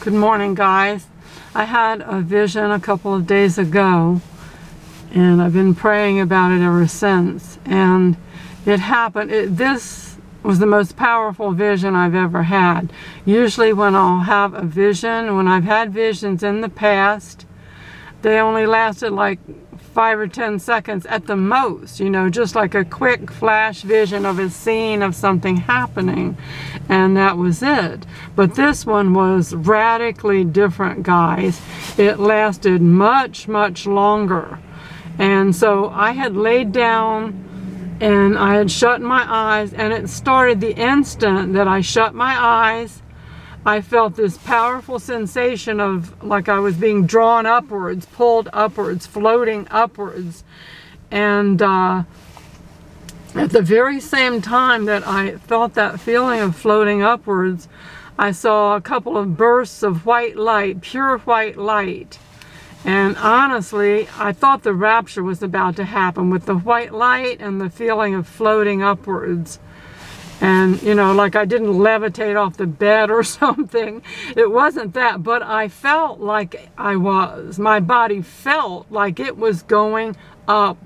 Good morning, guys. I had a vision a couple of days ago, and I've been praying about it ever since. And it happened. This was the most powerful vision I've ever had. Usually when I'll have a vision, when I've had visions in the past, they only lasted like 5 or 10 seconds at the most, you know, just like a quick flash vision of a scene of something happening, and that was it. But this one was radically different, guys. It lasted much, much longer. And so I had laid down and I had shut my eyes, and it started the instant that I shut my eyes. I felt this powerful sensation of like I was being drawn upwards, pulled upwards, floating upwards. And at the very same time that I felt that feeling of floating upwards, I saw a couple of bursts of white light, pure white light. And honestly, I thought the rapture was about to happen with the white light and the feeling of floating upwards. And, you know, like I didn't levitate off the bed or something. It wasn't that, but I felt like I was. My body felt like it was going up.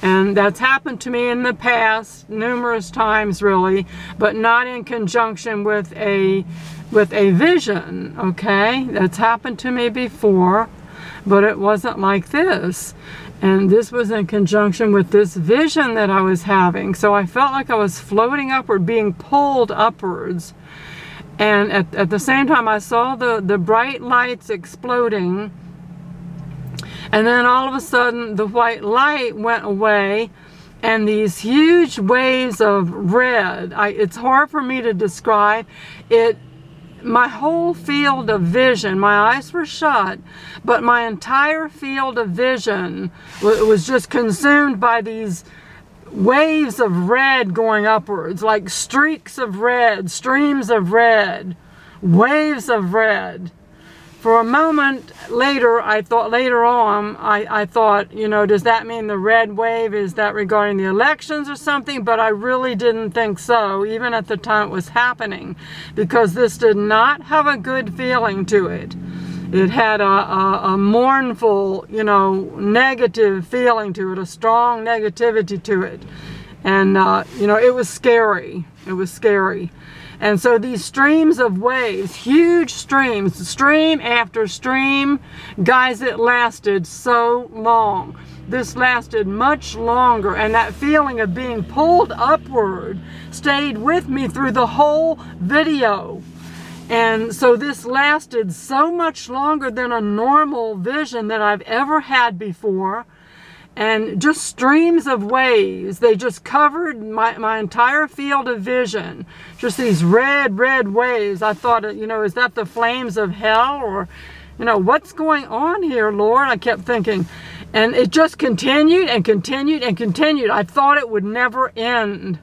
And that's happened to me in the past, numerous times really, but not in conjunction with a vision, okay? That's happened to me before, but it wasn't like this. And this was in conjunction with this vision that I was having. So I felt like I was floating upward, being pulled upwards. And at the same time, I saw the bright lights exploding. And then all of a sudden, the white light went away. And these huge waves of red, it's hard for me to describe it. My whole field of vision, my eyes were shut, but my entire field of vision was just consumed by these waves of red going upwards, like streaks of red, streams of red, waves of red. For a moment later, I thought, I thought, you know, does that mean the red wave, is that regarding the elections or something? But I really didn't think so, even at the time it was happening, because this did not have a good feeling to it. It had a mournful, you know, negative feeling to it, a strong negativity to it. And, you know, it was scary. It was scary. And so these streams of waves, huge streams, stream after stream, guys, it lasted so long. This lasted much longer, and that feeling of being pulled upward stayed with me through the whole video. And so this lasted so much longer than a normal vision that I've ever had before. And just streams of waves, they just covered my entire field of vision. Just these red waves. I thought, you know, is that the flames of hell? Or, you know, what's going on here, Lord? I kept thinking. And it just continued and continued and continued. I thought it would never end.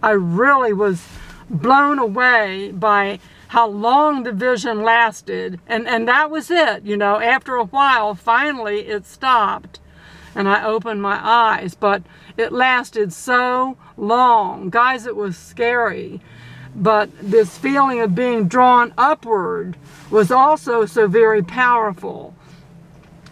I really was blown away by how long the vision lasted. And that was it, you know. After a while, finally, it stopped. And I opened my eyes, but it lasted so long. Guys, it was scary. But this feeling of being drawn upward was also so very powerful.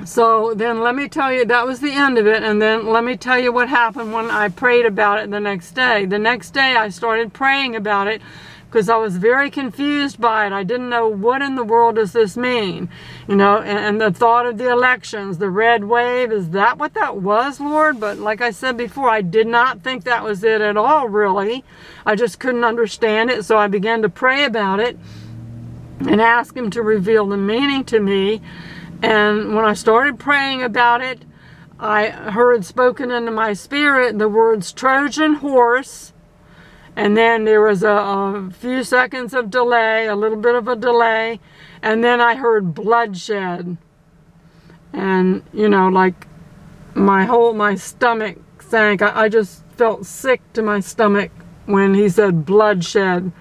So then let me tell you, that was the end of it. And then let me tell you what happened when I prayed about it the next day. The next day I started praying about it, because I was very confused by it. I didn't know, what in the world does this mean? You know, and the thought of the elections, the red wave, is that what that was, Lord? But like I said before, I did not think that was it at all, really. I just couldn't understand it, so I began to pray about it and ask Him to reveal the meaning to me. And when I started praying about it, I heard spoken into my spirit the words Trojan horse. And then there was a few seconds of delay, a little bit of a delay, and then I heard bloodshed. And, you know, like my stomach sank. I just felt sick to my stomach when He said bloodshed.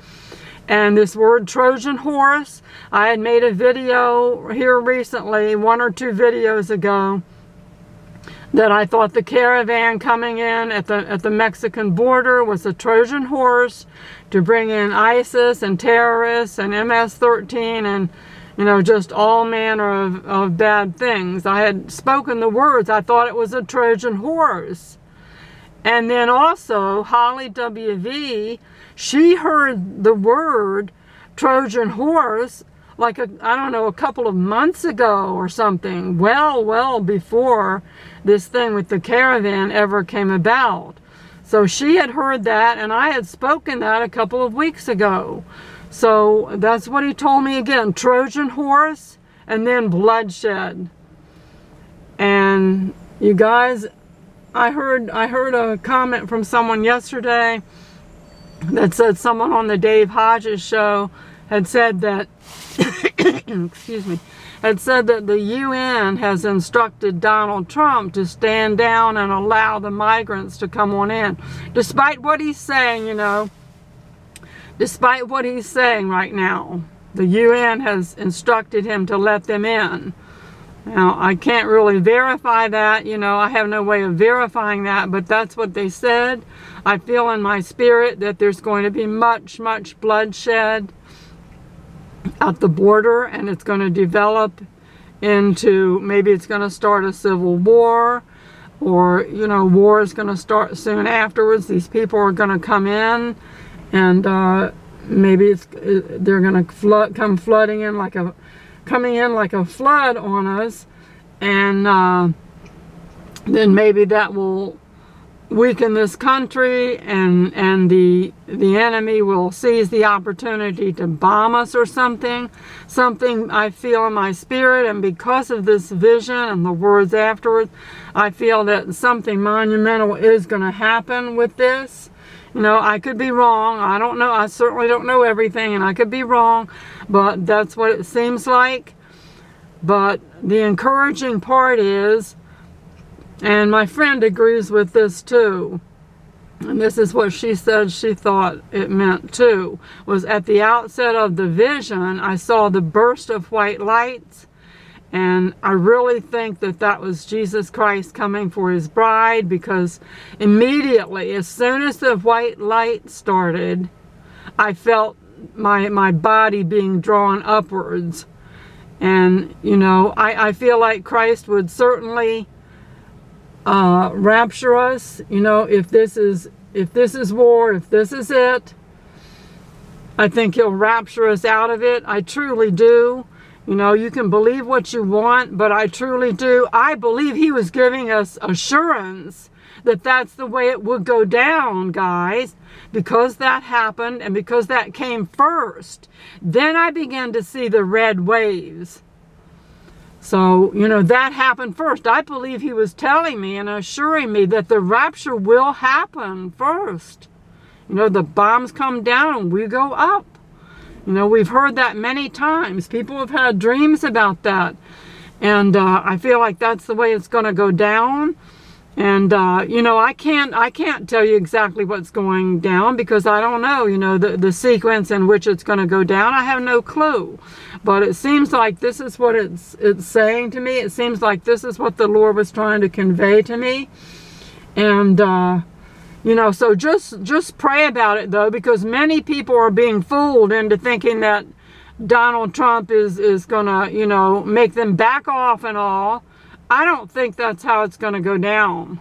And this word Trojan horse, I had made a video here recently, 1 or 2 videos ago, that I thought the caravan coming in at the Mexican border was a Trojan horse to bring in ISIS and terrorists and MS-13 you know, just all manner of bad things. I had spoken the words. I thought it was a Trojan horse. And then also, Holly WV, she heard the word Trojan horse like, I don't know, a couple of months ago or something. Well before this thing with the Caravan ever came about. So she had heard that, and I had spoken that a couple of weeks ago. So that's what he told me again, Trojan horse and then bloodshed. And you guys, I heard a comment from someone yesterday that said someone on the Dave Hodges show had said that, excuse me, had said that the UN has instructed Donald Trump to stand down and allow the migrants to come on in. Despite what he's saying, you know, despite what he's saying right now, the UN has instructed him to let them in. Now, I can't really verify that, you know, I have no way of verifying that, but that's what they said. I feel in my spirit that there's going to be much bloodshed at the border, and it's going to develop into, maybe it's going to start a civil war, or, you know, war is going to start soon afterwards. These people are going to come in, and maybe they're going to come flooding in like a, coming in like a flood on us, and then maybe that will weaken this country, and the enemy will seize the opportunity to bomb us or something I feel in my spirit. And because of this vision and the words afterwards, I feel that something monumental is going to happen with this. You know, I could be wrong. I don't know. I certainly don't know everything, and I could be wrong, but that's what it seems like. But the encouraging part is, and my friend agrees with this too, and this is what she said she thought it meant too, was at the outset of the vision, I saw the burst of white lights, and I really think that that was Jesus Christ coming for his bride, because immediately, as soon as the white light started, I felt my body being drawn upwards. And, you know, I feel like Christ would certainly rapture us, you know, if this is war, if this is it. I think he'll rapture us out of it. I truly do. You know, you can believe what you want, but I truly do. I believe he was giving us assurance that that's the way it would go down, guys. Because that happened, and because that came first, then I began to see the red waves. So, you know, that happened first. I believe he was telling me and assuring me that the rapture will happen first. You know, the bombs come down and we go up. You know, we've heard that many times. People have had dreams about that. And I feel like that's the way it's going to go down. And, you know, I can't tell you exactly what's going down, because I don't know, you know, the sequence in which it's going to go down. I have no clue. But it seems like this is what it's saying to me. It seems like this is what the Lord was trying to convey to me. And, you know, so just pray about it, though, because many people are being fooled into thinking that Donald Trump is going to, you know, make them back off and all. I don't think that's how it's going to go down.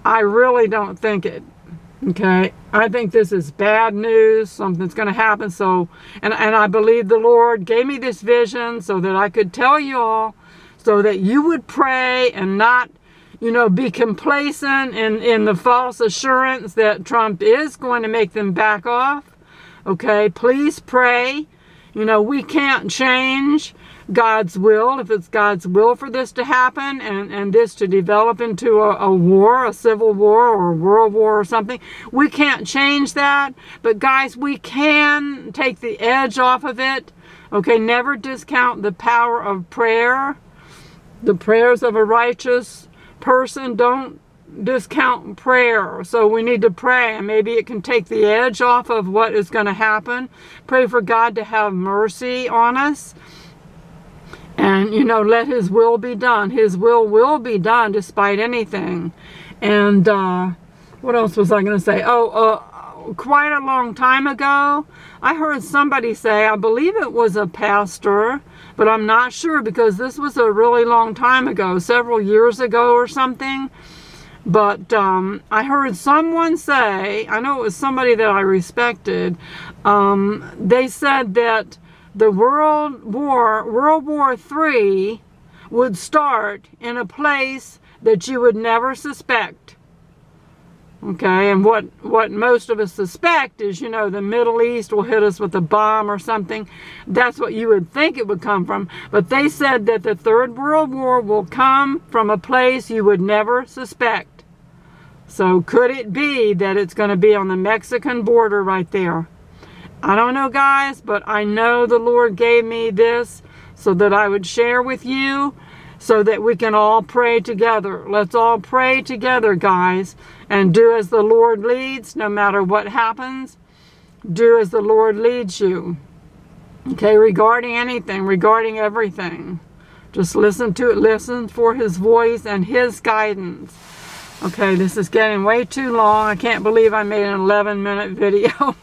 I really don't think it. Okay? I think this is bad news. Something's going to happen. So, and I believe the Lord gave me this vision so that I could tell you all, so that you would pray and not, you know, be complacent in the false assurance that Trump is going to make them back off. Okay? Please pray. You know, we can't change God's will, if it's God's will for this to happen, and this to develop into a war, a civil war or a world war or something. We can't change that, but guys, we can take the edge off of it. Okay, never discount the power of prayer. The prayers of a righteous person, don't discount prayer. So we need to pray, and maybe it can take the edge off of what is going to happen. Pray for God to have mercy on us. And, you know, let his will be done. His will be done despite anything. And what else was I going to say? Oh, quite a long time ago. I heard somebody say, I believe it was a pastor, but I'm not sure because this was a really long time ago, several years ago or something. But I heard someone say, I know it was somebody that I respected, they said that the World War III would start in a place that you would never suspect. Okay, and what most of us suspect is, you know, the Middle East will hit us with a bomb or something. That's what you would think it would come from. But they said that the Third World War will come from a place you would never suspect. So could it be that it's going to be on the Mexican border right there? I don't know, guys, but I know the Lord gave me this so that I would share with you, so that we can all pray together. Let's all pray together, guys, and do as the Lord leads, no matter what happens. Do as the Lord leads you. Okay, regarding anything, regarding everything. Just listen to it, listen for His voice and His guidance. Okay, this is getting way too long. I can't believe I made an 11-minute video.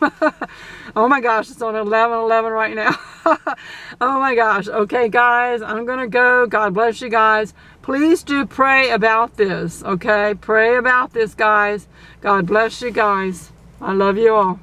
Oh my gosh, it's on 11:11 right now. Oh my gosh. Okay, guys, I'm going to go. God bless you guys. Please do pray about this, okay? Pray about this, guys. God bless you guys. I love you all.